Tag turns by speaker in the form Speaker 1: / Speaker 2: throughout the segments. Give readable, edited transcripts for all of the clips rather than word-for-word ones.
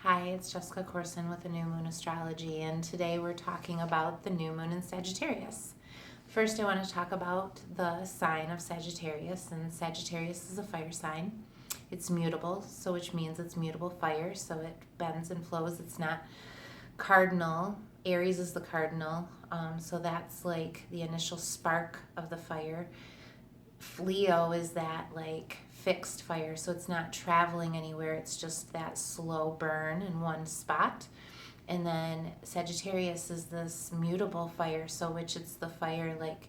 Speaker 1: Hi, it's Jessica Corson with the New Moon Astrology, and today we're talking about the new moon in Sagittarius. First, I want to talk about the sign of Sagittarius, and Sagittarius is a fire sign. It's mutable, so which means it's mutable fire, so it bends and flows. It's not cardinal. Aries is the cardinal, so that's like the initial spark of the fire. Leo is that like fixed fire, so it's not traveling anywhere, it's just that slow burn in one spot. And then Sagittarius is this mutable fire, so which it's the fire like,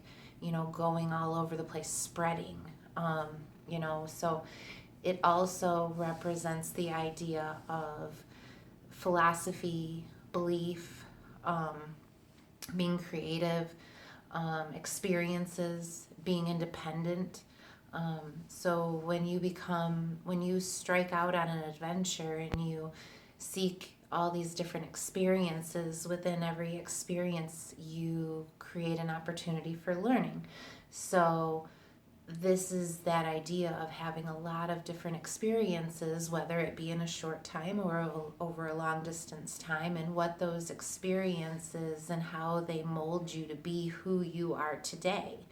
Speaker 1: going all over the place, spreading. So it also represents the idea of philosophy, belief, being creative, experiences, being independent. So when you strike out on an adventure and you seek all these different experiences, within every experience you create an opportunity for learning. So this is that idea of having a lot of different experiences, whether it be in a short time or over a long distance time, and what those experiences and how they mold you to be who you are today.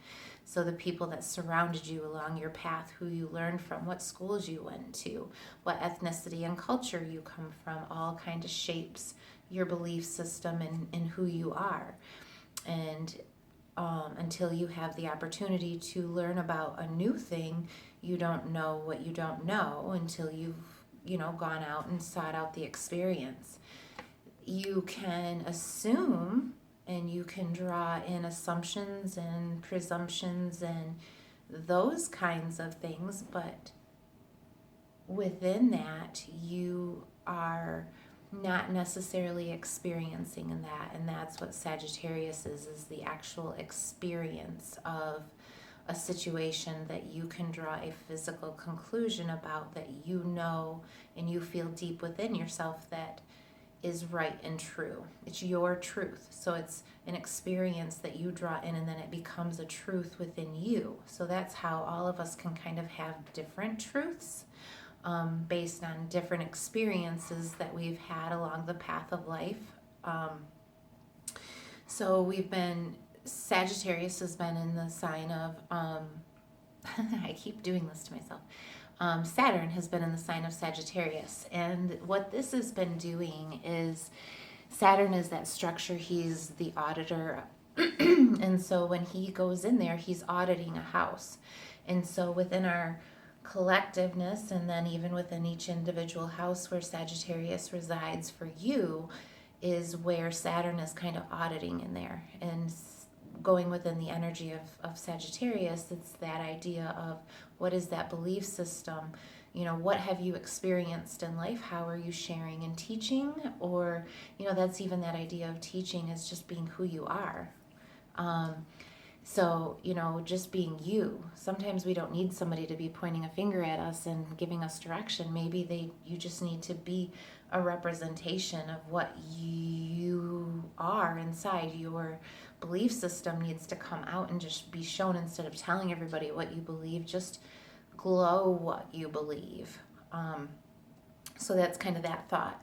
Speaker 1: So the people that surrounded you along your path, who you learned from, what schools you went to, what ethnicity and culture you come from, all kind of shapes your belief system and who you are. And until you have the opportunity to learn about a new thing, you don't know what you don't know until you've gone out and sought out the experience. You can assume and you can draw in assumptions and presumptions and those kinds of things, but within that you are not necessarily experiencing in that, and that's what Sagittarius is the actual experience of a situation that you can draw a physical conclusion about, that and you feel deep within yourself that is right and true. It's your truth. So it's an experience that you draw in, and then it becomes a truth within you. So that's how all of us can kind of have different truths based on different experiences that we've had along the path of life. Sagittarius has been in the sign of, I keep doing this to myself. Saturn has been in the sign of Sagittarius. And what this has been doing is, Saturn is that structure, he's the auditor. And so when he goes in there, he's auditing a house. And so within our collectiveness, and then even within each individual house where Sagittarius resides for you, is where Saturn is kind of auditing in there. And going within the energy of Sagittarius, it's that idea of what is that belief system, what have you experienced in life, how are you sharing and teaching, or that's even that idea of teaching is just being who you are. So just being you. Sometimes we don't need somebody to be pointing a finger at us and giving us direction. Maybe you just need to be a representation of what you are inside. Your belief system needs to come out and just be shown, instead of telling everybody what you believe. Just glow what you believe. So that's kind of that thought.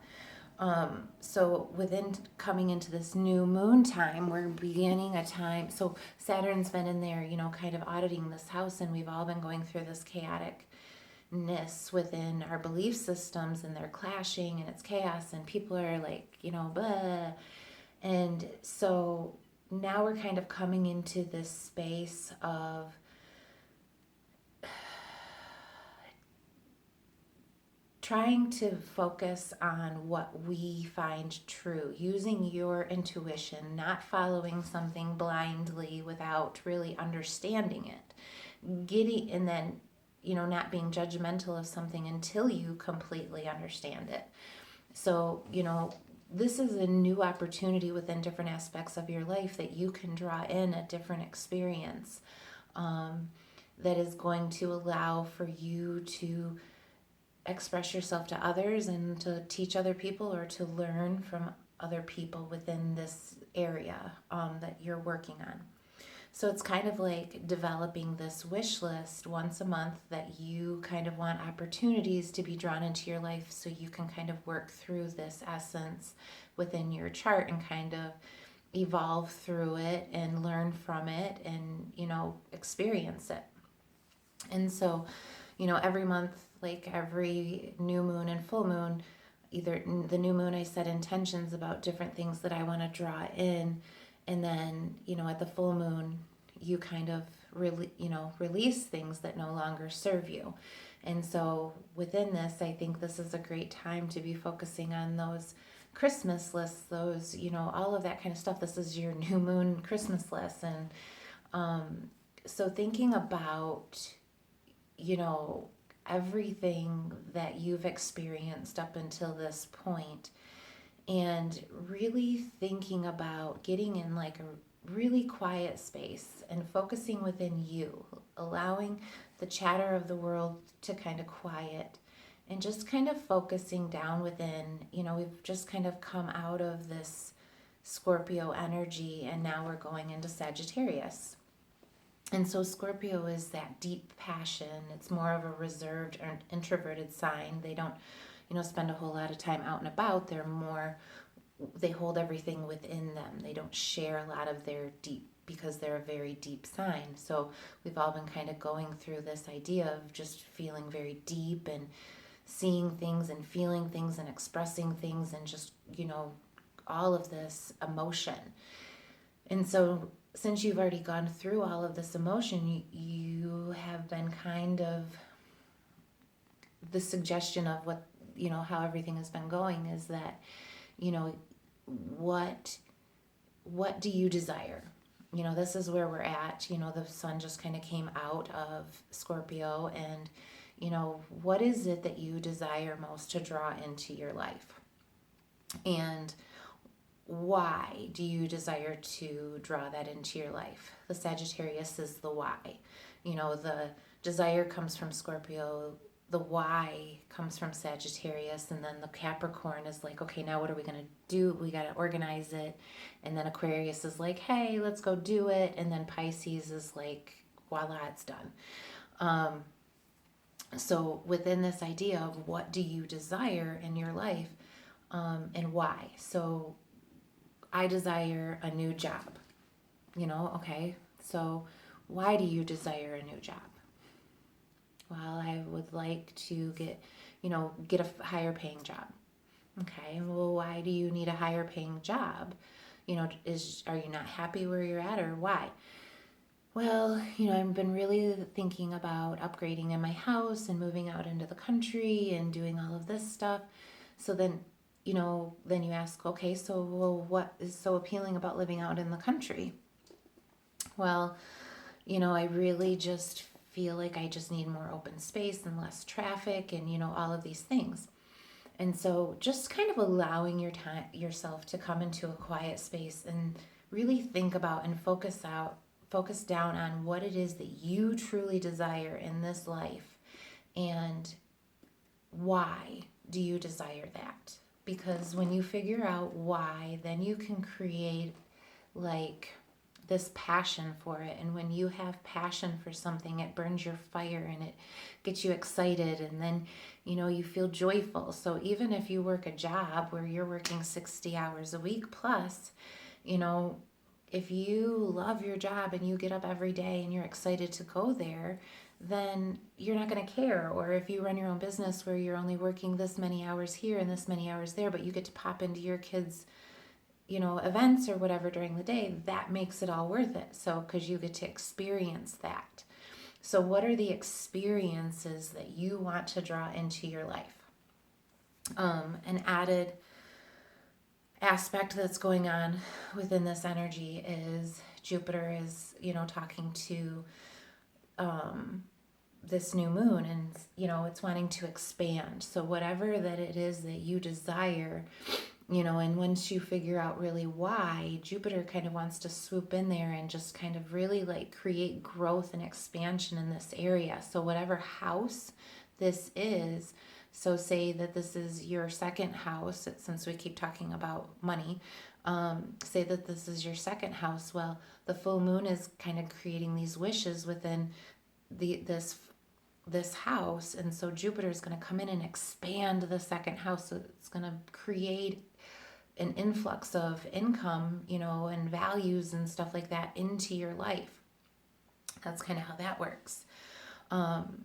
Speaker 1: So within coming into this new moon time, we're beginning a time. So Saturn's been in there, kind of auditing this house, and we've all been going through this chaoticness within our belief systems, and they're clashing, and it's chaos, and people are like, blah. And so now we're kind of coming into this space of trying to focus on what we find true, using your intuition, not following something blindly without really understanding it. And then, not being judgmental of something until you completely understand it. So, this is a new opportunity within different aspects of your life that you can draw in a different experience that is going to allow for you to express yourself to others and to teach other people, or to learn from other people within this area that you're working on. So it's kind of like developing this wish list once a month that you kind of want opportunities to be drawn into your life so you can kind of work through this essence within your chart and kind of evolve through it and learn from it and, experience it. And so, every month, like every new moon and full moon, either the new moon, I set intentions about different things that I want to draw in. And then, at the full moon, you kind of really, release things that no longer serve you. And so within this, I think this is a great time to be focusing on those Christmas lists, those, all of that kind of stuff. This is your new moon Christmas list. And so thinking about, everything that you've experienced up until this point, and really thinking about getting in like a really quiet space and focusing within you, allowing the chatter of the world to kind of quiet and just kind of focusing down within. We've just kind of come out of this Scorpio energy and now we're going into Sagittarius. And so Scorpio is that deep passion. It's more of a reserved or introverted sign. They don't, spend a whole lot of time out and about. They hold everything within them. They don't share a lot of their deep, because they're a very deep sign. So we've all been kind of going through this idea of just feeling very deep and seeing things and feeling things and expressing things and just, all of this emotion. And so since you've already gone through all of this emotion, you have been kind of, the suggestion of what, how everything has been going is that, what do you desire? This is where we're at. The sun just kind of came out of Scorpio, and, what is it that you desire most to draw into your life? And why do you desire to draw that into your life? The Sagittarius is the why. The desire comes from Scorpio, the why comes from Sagittarius, and then the Capricorn is like, okay, now what are we going to do? We got to organize it. And then Aquarius is like, hey, let's go do it. And then Pisces is like, voila, it's done. So within this idea of what do you desire in your life, and why? So I desire a new job, okay. So why do you desire a new job? Well, I would like to get a higher paying job. Okay, well, why do you need a higher paying job? Are you not happy where you're at, or why? Well, I've been really thinking about upgrading in my house and moving out into the country and doing all of this stuff. So then you ask, okay, so what is so appealing about living out in the country? Well, I really just feel like I just need more open space and less traffic and, all of these things. And so just kind of allowing yourself to come into a quiet space and really think about and focus down on what it is that you truly desire in this life, and why do you desire that? Because when you figure out why, then you can create like this passion for it. And when you have passion for something, it burns your fire and it gets you excited, and then you feel joyful. So even if you work a job where you're working 60 hours a week plus, if you love your job and you get up every day and you're excited to go there, then you're not going to care. Or if you run your own business where you're only working this many hours here and this many hours there, but you get to pop into your kids' events or whatever during the day, that makes it all worth it. So because you get to experience that. So what are the experiences that you want to draw into your life? An added aspect that's going on within this energy is Jupiter is, talking to this new moon, and it's wanting to expand. So whatever that it is that you desire, and once you figure out really why, Jupiter kind of wants to swoop in there and just kind of really like create growth and expansion in this area. So whatever house this is, So say that this is your second house, since we keep talking about money. Say that this is your second house. Well, the full moon is kind of creating these wishes within this house, and so Jupiter is going to come in and expand the second house. So it's going to create an influx of income, and values and stuff like that into your life. That's kind of how that works.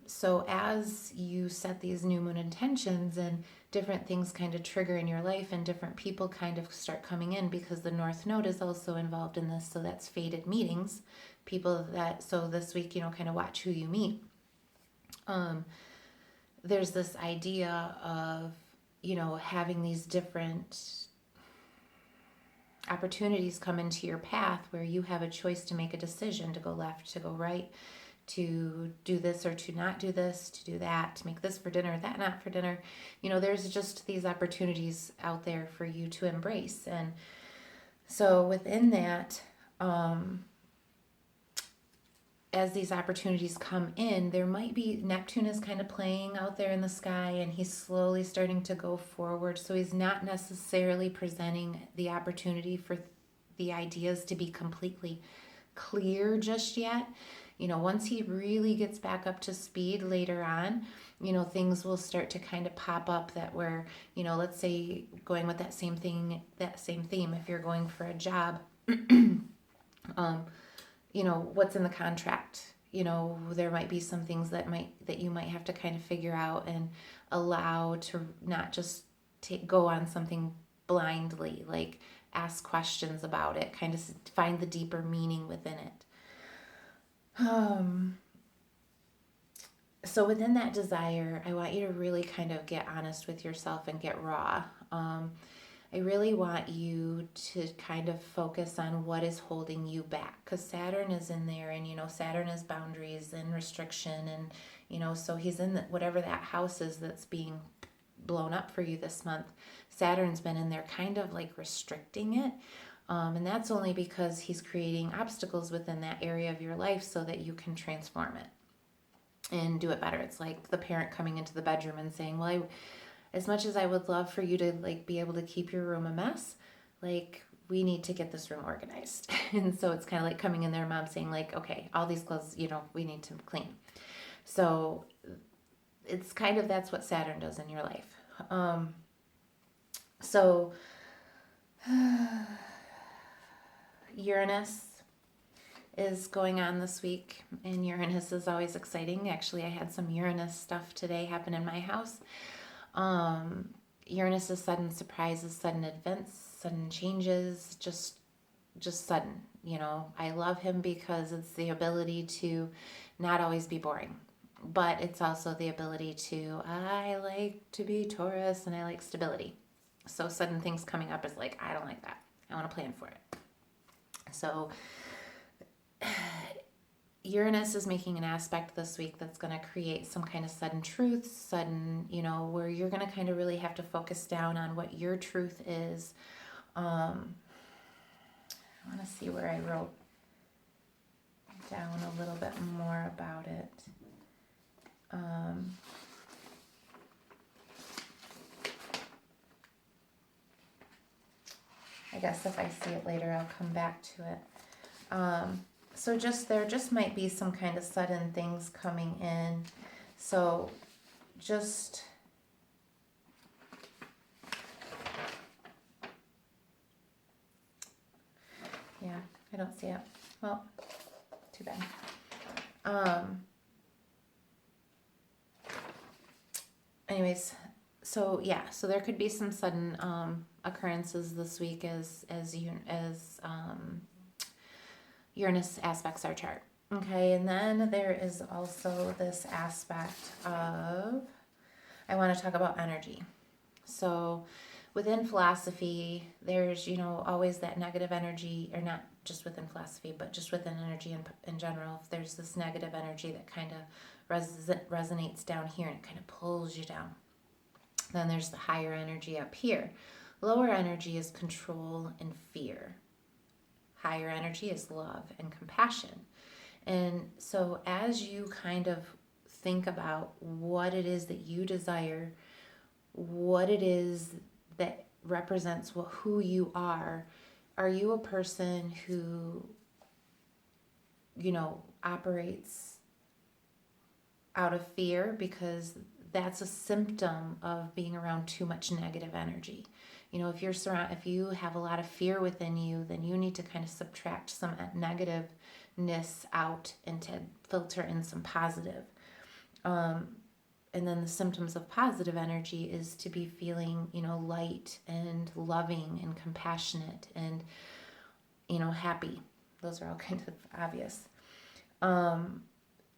Speaker 1: So as you set these new moon intentions and different things kind of trigger in your life and different people kind of start coming in, because the North Node is also involved in this. So that's fated meetings, so this week, kind of watch who you meet. There's this idea of, having these different opportunities come into your path where you have a choice to make a decision, to go left, to go right, to do this or to not do this, to do that, to make this for dinner, that not for dinner. There's just these opportunities out there for you to embrace. And so within that, as these opportunities come in, there might be Neptune is kind of playing out there in the sky, and he's slowly starting to go forward. So he's not necessarily presenting the opportunity for the ideas to be completely clear just yet. Once he really gets back up to speed later on, things will start to kind of pop up that where, let's say going with that same theme, if you're going for a job, what's in the contract. There might be some things that you might have to kind of figure out and allow to not just go on something blindly, like ask questions about it, kind of find the deeper meaning within it. So within that desire, I want you to really kind of get honest with yourself and get raw. I really want you to kind of focus on what is holding you back, because Saturn is in there, and Saturn is boundaries and restriction, and so he's in whatever that house is that's being blown up for you this month. Saturn's been in there kind of like restricting it. And that's only because he's creating obstacles within that area of your life so that you can transform it and do it better. It's like the parent coming into the bedroom and saying, well, as much as I would love for you to be able to keep your room a mess, we need to get this room organized. And so it's kind of like coming in there, mom saying okay, all these clothes, we need to clean. So it's kind of, that's what Saturn does in your life. Uranus is going on this week, and Uranus is always exciting. Actually, I had some Uranus stuff today happen in my house. Uranus is sudden surprises, sudden events, sudden changes, just sudden. I love him because it's the ability to not always be boring, but it's also the ability to, I like to be Taurus and I like stability. So sudden things coming up is I don't like that. I want to plan for it. So Uranus is making an aspect this week that's going to create some kind of sudden truth, where you're going to kind of really have to focus down on what your truth is. I want to see where I wrote down a little bit more about it. I guess if I see it later, I'll come back to it. So there just might be some kind of sudden things coming in. So just yeah, I don't see it. Well, too bad. Anyways, so there could be some sudden occurrences this week as Uranus aspects our chart. Okay, and then there is also this aspect of, I want to talk about energy. So within philosophy, there's, always that negative energy, or not just within philosophy, but just within energy in general. There's this negative energy that kind of resonates down here and it kind of pulls you down. Then there's the higher energy up here. Lower energy is control and fear. Higher energy is love and compassion. And so as you kind of think about what it is that you desire what it is that represents who you are. Are you a person who, operates out of fear? Because that's a symptom of being around too much negative energy. If you have a lot of fear within you, then you need to kind of subtract some negativeness out and to filter in some positive. And then the symptoms of positive energy is to be feeling, light and loving and compassionate and, happy. Those are all kind of obvious.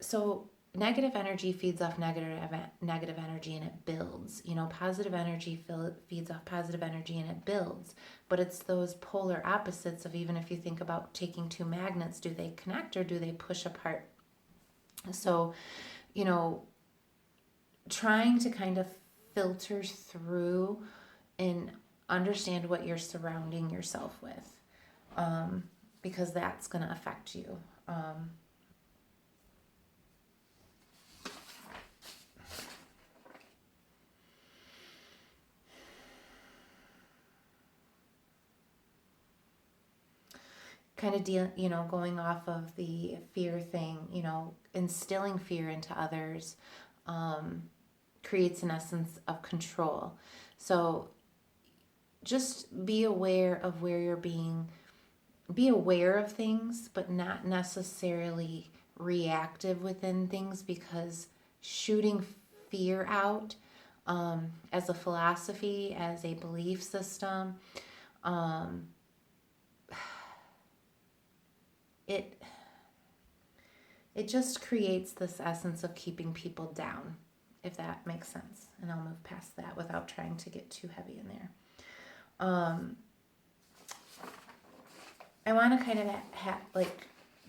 Speaker 1: So negative energy feeds off negative energy and it builds. Positive energy feeds off positive energy and it builds. But it's those polar opposites of, even if you think about taking two magnets, do they connect or do they push apart? So, trying to kind of filter through and understand what you're surrounding yourself with, because that's going to affect you. Kind of going off of the fear thing, instilling fear into others creates an essence of control. So just be aware of where you're be aware of things, but not necessarily reactive within things, because shooting fear out as a philosophy, as a belief system, it just creates this essence of keeping people down, if that makes sense. And I'll move past that without trying to get too heavy in there. I want to kind of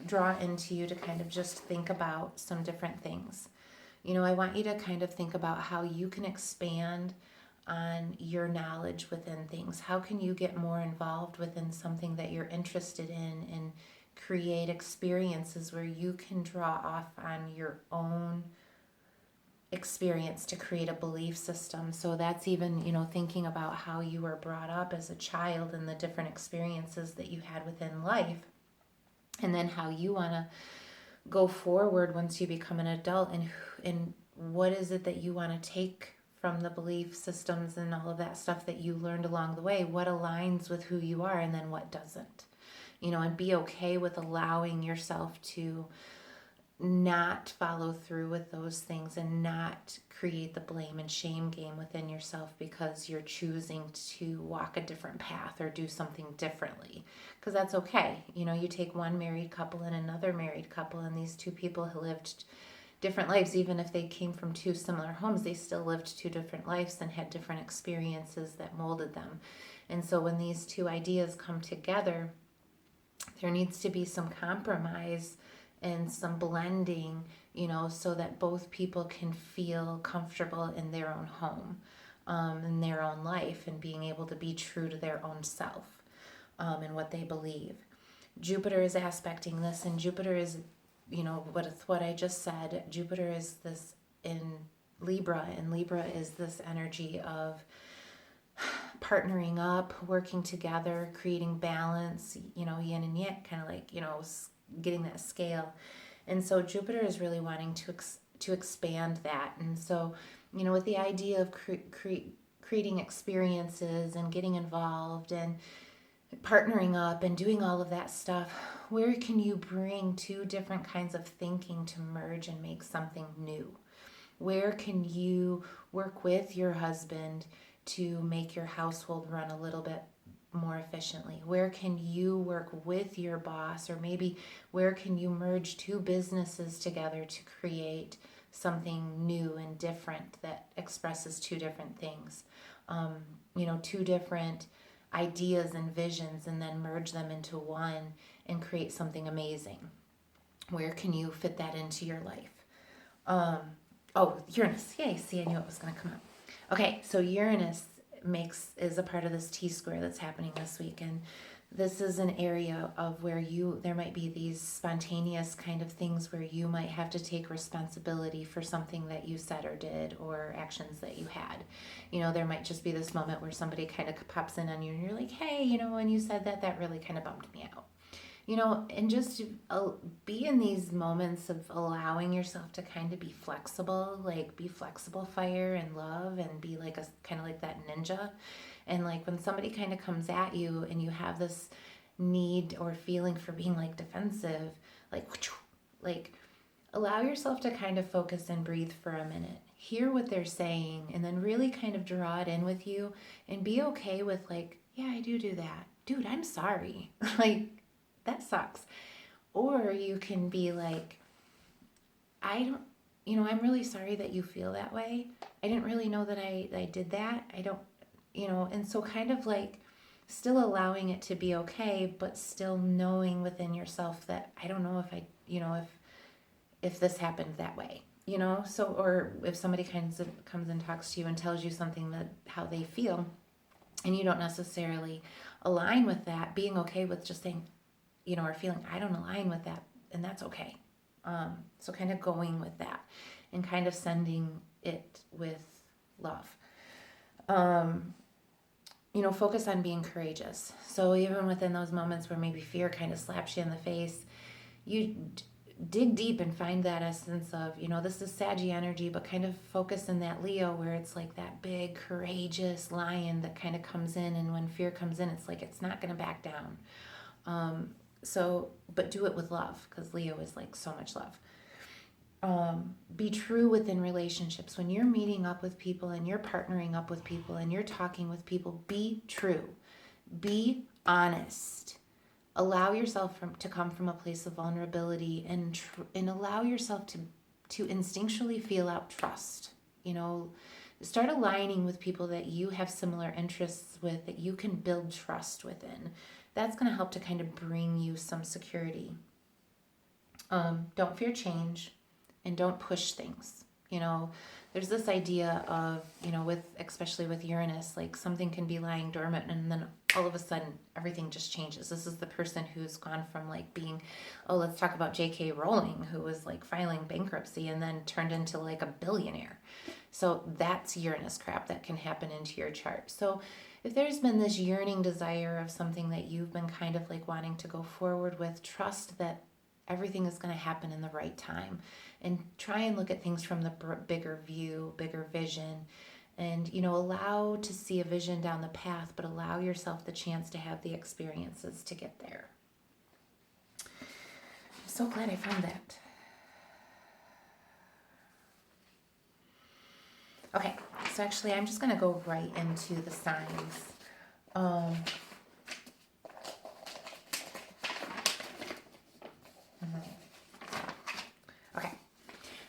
Speaker 1: draw into you to kind of just think about some different things. I want you to kind of think about how you can expand on your knowledge within things. How can you get more involved within something that you're interested in and create experiences where you can draw off on your own experience to create a belief system. So that's even, thinking about how you were brought up as a child and the different experiences that you had within life, and then how you want to go forward once you become an adult, and what is it that you want to take from the belief systems and all of that stuff that you learned along the way, what aligns with who you are and then what doesn't. And be okay with allowing yourself to not follow through with those things and not create the blame and shame game within yourself because you're choosing to walk a different path or do something differently. Because that's okay. You take one married couple and another married couple, and these two people who lived different lives, even if they came from two similar homes, they still lived two different lives and had different experiences that molded them. And so when these two ideas come together, there needs to be some compromise and some blending, so that both people can feel comfortable in their own home, in their own life, and being able to be true to their own self, and what they believe. Jupiter is aspecting this, and Jupiter is, what I just said. Jupiter is this in Libra, and Libra is this energy of partnering up, working together, creating balance, yin and yang, kind of like, getting that scale. And so Jupiter is really wanting to expand that. And so, with the idea of creating experiences and getting involved and partnering up and doing all of that stuff, where can you bring two different kinds of thinking to merge and make something new? Where can you work with your husband to make your household run a little bit more efficiently? Where can you work with your boss, or maybe where can you merge two businesses together to create something new and different that expresses two different things, two different ideas and visions, and then merge them into one and create something amazing? Where can you fit that into your life? Uranus. Yay, see, I knew it was going to come up. Okay, so Uranus is a part of this T-square that's happening this week, and this is an area of where there might be these spontaneous kind of things where you might have to take responsibility for something that you said or did, or actions that you had. There might just be this moment where somebody kind of pops in on you and you're like, hey, when you said that, that really kind of bummed me out. And just be in these moments of allowing yourself to kind of be flexible, like be flexible fire and love, and be like a kind of like that ninja. And like when somebody kind of comes at you and you have this need or feeling for being like defensive, like allow yourself to kind of focus and breathe for a minute. Hear what they're saying, and then really kind of draw it in with you and be okay with like, yeah, I do that. Dude, I'm sorry. Like, that sucks. Or you can be like, I'm really sorry that you feel that way. I didn't really know that I did that. I don't, and so kind of like still allowing it to be okay, but still knowing within yourself that I don't know if if this happened that way, so, or if somebody comes and talks to you and tells you something that how they feel, and you don't necessarily align with that, being okay with just saying, or feeling I don't align with that, and that's okay. So kind of going with that and kind of sending it with love. Focus on being courageous. So even within those moments where maybe fear kind of slaps you in the face, you dig deep and find that essence of, this is Saggy energy, but kind of focus in that Leo where it's like that big, courageous lion that kind of comes in, and when fear comes in, it's like it's not going to back down. But do it with love, because Leo is like so much love. Be true within relationships. When you're meeting up with people and you're partnering up with people and you're talking with people, be true. Be honest. Allow yourself to come from a place of vulnerability, and allow yourself to instinctually feel out trust. Start aligning with people that you have similar interests with, that you can build trust within. That's going to help to kind of bring you some security. Don't fear change, and don't push things. There's this idea of, especially with Uranus, like something can be lying dormant and then all of a sudden everything just changes. This is the person who's gone from like being, let's talk about J.K. Rowling, who was like filing bankruptcy and then turned into like a billionaire. So that's Uranus crap that can happen into your chart. So if there's been this yearning desire of something that you've been kind of like wanting to go forward with, trust that everything is going to happen in the right time, and try and look at things from the bigger view, bigger vision, and allow to see a vision down the path, but allow yourself the chance to have the experiences to get there. I'm so glad I found that. Okay, so actually I'm just going to go right into the signs. Okay,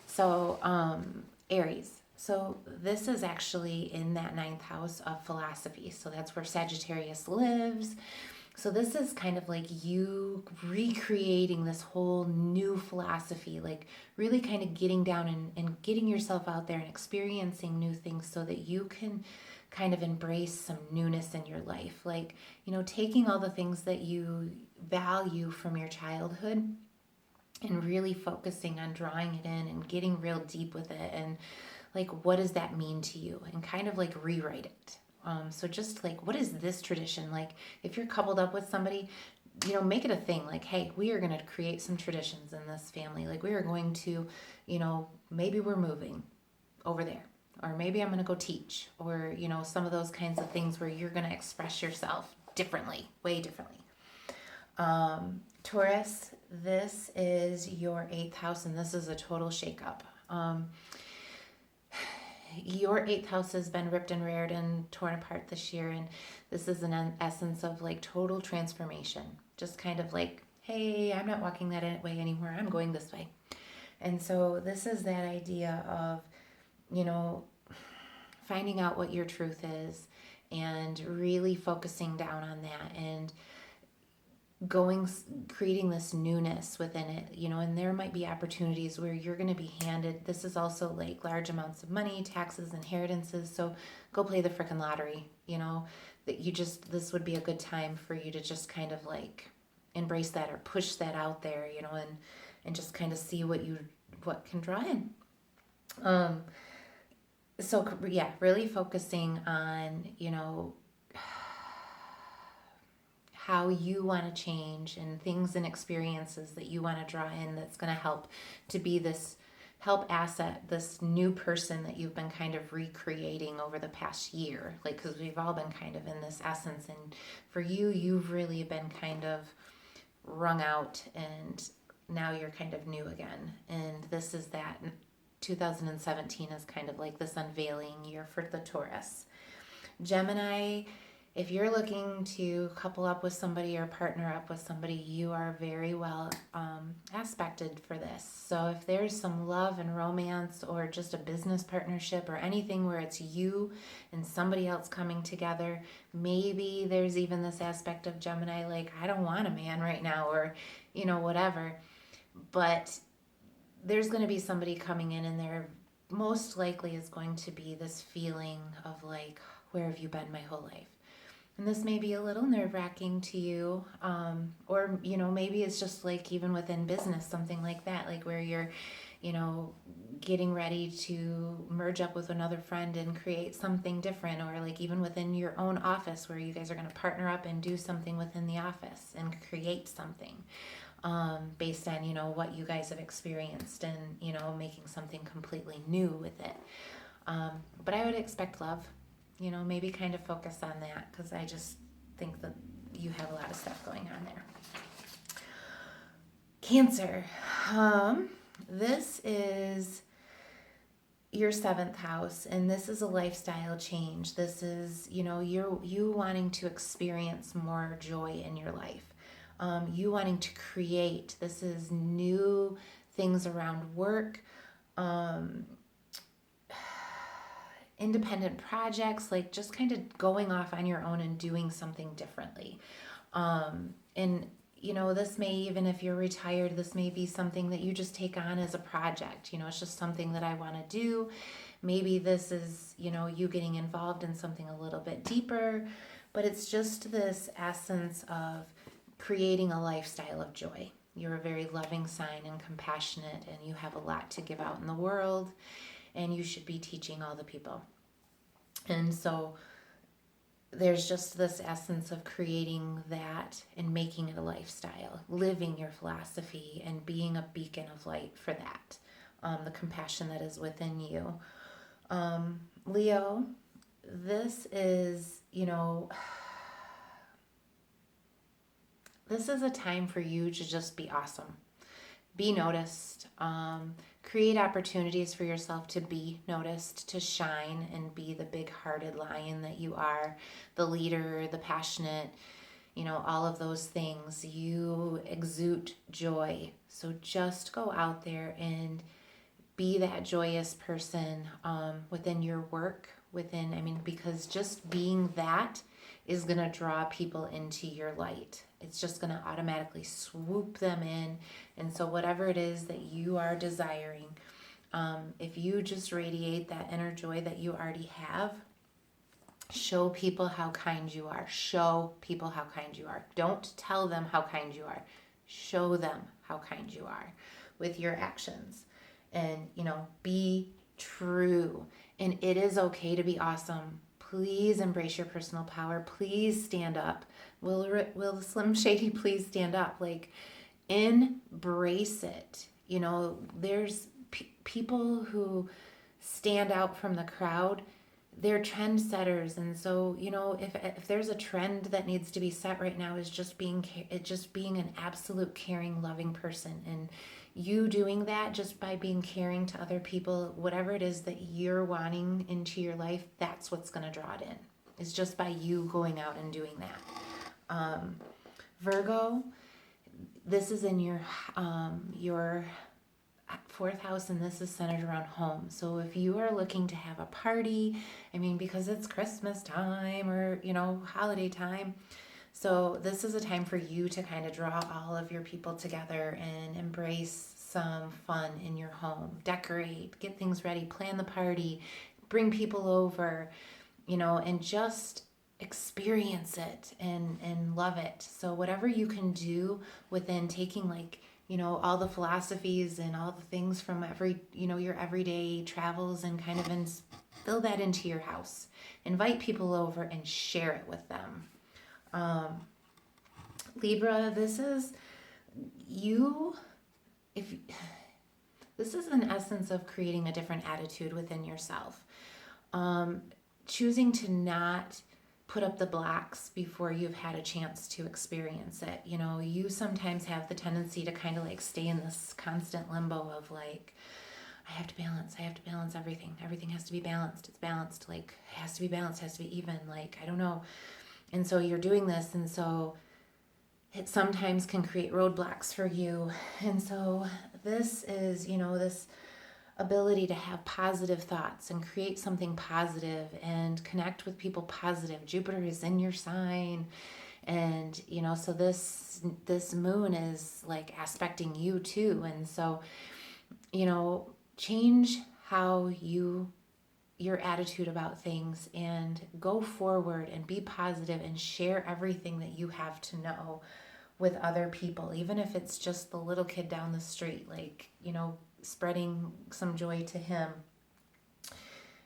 Speaker 1: so Aries. So this is actually in that 9th house of philosophy. So that's where Sagittarius lives. So this is kind of like you recreating this whole new philosophy, like really kind of getting down and getting yourself out there and experiencing new things so that you can kind of embrace some newness in your life. Like, taking all the things that you value from your childhood and really focusing on drawing it in and getting real deep with it, and like, what does that mean to you, and kind of like rewrite it. So just like, what is this tradition? Like, if you're coupled up with somebody, make it a thing. Like, hey, we are going to create some traditions in this family. Like, we are going to, maybe we're moving over there, or maybe I'm going to go teach, or, some of those kinds of things where you're going to express yourself differently, way differently. Taurus, this is your 8th house, and this is a total shakeup. Your 8th house has been ripped and reared and torn apart this year, and this is an essence of like total transformation. Just kind of like, hey, I'm not walking that way anymore. I'm going this way. And so this is that idea of, finding out what your truth is and really focusing down on that, and creating this newness within it, you know, and there might be opportunities where you're going to be handed, this is also like large amounts of money, taxes, inheritances. So go play the frickin' lottery, you know, that this would be a good time for you to just kind of like embrace that or push that out there, you know, and just kind of see what can draw in. So yeah, really focusing on, you know, how you want to change and things and experiences that you want to draw in that's going to help to be this this new person that you've been kind of recreating over the past year. Like, because we've all been kind of in this essence, and for you, you've really been kind of wrung out, and now you're kind of new again. And this is that 2017 is kind of like this unveiling year for the Taurus. Gemini, if you're looking to couple up with somebody or partner up with somebody, you are very well aspected for this. So if there's some love and romance or just a business partnership or anything where it's you and somebody else coming together, maybe there's even this aspect of Gemini, like, I don't want a man right now, or, you know, whatever. But there's going to be somebody coming in, and there most likely is going to be this feeling of like, where have you been my whole life? And this may be a little nerve-wracking to you, or, you know, maybe it's just like even within business, something like that, like where you're, you know, getting ready to merge up with another friend and create something different, or like even within your own office where you guys are going to partner up and do something within the office and create something based on, you know, what you guys have experienced, and, you know, making something completely new with it. But I would expect love. You know, maybe kind of focus on that, because I just think that you have a lot of stuff going on there. Cancer. This is your 7th house, and this is a lifestyle change. This is, you know, you wanting to experience more joy in your life. You wanting to create. This is new things around work. Independent projects, like just kind of going off on your own and doing something differently. And, you know, this may, even if you're retired, this may be something that you just take on as a project. You know, it's just something that I want to do. Maybe this is, you know, you getting involved in something a little bit deeper, but it's just this essence of creating a lifestyle of joy. You're a very loving sign and compassionate, and you have a lot to give out in the world, and you should be teaching all the people. And so there's just this essence of creating that and making it a lifestyle, living your philosophy and being a beacon of light for that, the compassion that is within you. Leo, this is, you know, this is a time for you to just be awesome. Be noticed. Create opportunities for yourself to be noticed, to shine, and be the big-hearted lion that you are, the leader, the passionate, you know, all of those things. You exude joy. So just go out there and be that joyous person within your work, because just being that is going to draw people into your light. It's just going to automatically swoop them in. And so whatever it is that you are desiring, if you just radiate that inner joy that you already have, show people how kind you are. Show people how kind you are. Don't tell them how kind you are. Show them how kind you are with your actions. And, you know, be true. And it is okay to be awesome. Please embrace your personal power. Please stand up. Will the Slim Shady please stand up? Like, embrace it. You know, there's people who stand out from the crowd. They're trendsetters. And so, you know, if there's a trend that needs to be set right now, is just being an absolute caring, loving person. And you doing that just by being caring to other people, whatever it is that you're wanting into your life, that's what's going to draw it in. It's just by you going out and doing that. Virgo, this is in your 4th house, and this is centered around home. So if you are looking to have a party, because it's Christmas time or, you know, holiday time, So this is a time for you to kind of draw all of your people together and embrace some fun in your home. Decorate, get things ready, plan the party, bring people over, and just experience it and love it. So whatever you can do within taking all the philosophies and all the things from your everyday travels and kind of instill that into your house. Invite people over and share it with them. Libra, this is you. If this is an essence of creating a different attitude within yourself, choosing to not put up the blocks before you've had a chance to experience it. You sometimes have the tendency to kind of stay in this constant limbo of I have to balance everything. Everything has to be balanced. It's balanced. It has to be balanced, has to be even. I don't know. And so you're doing this, and so it sometimes can create roadblocks for you. And so this is, this ability to have positive thoughts and create something positive and connect with people positive. Jupiter is in your sign. And, so this moon is aspecting you too. And so, change how your attitude about things and go forward and be positive and share everything that you have to know with other people, even if it's just the little kid down the street, spreading some joy to him,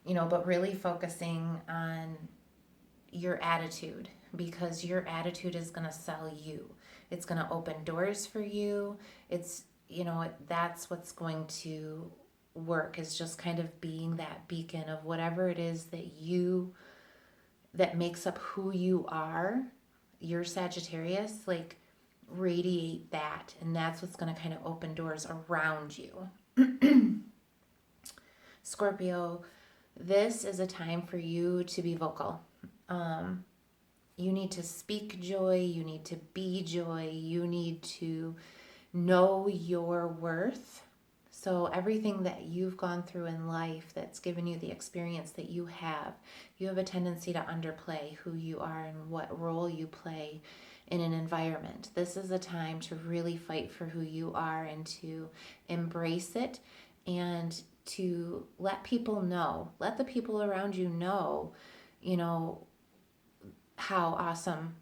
Speaker 1: but really focusing on your attitude, because your attitude is going to sell you. It's going to open doors for you. It's, that's what's going to work, is just kind of being that beacon of whatever it is that makes up who you are. Your Sagittarius, radiate that, and that's what's going to kind of open doors around you. Scorpio, this is a time for you to be vocal. You need to speak joy, you need to be joy, you need to know your worth. So everything that you've gone through in life that's given you the experience that you have a tendency to underplay who you are and what role you play in an environment. This is a time to really fight for who you are and to embrace it and to let the people around you know, how awesome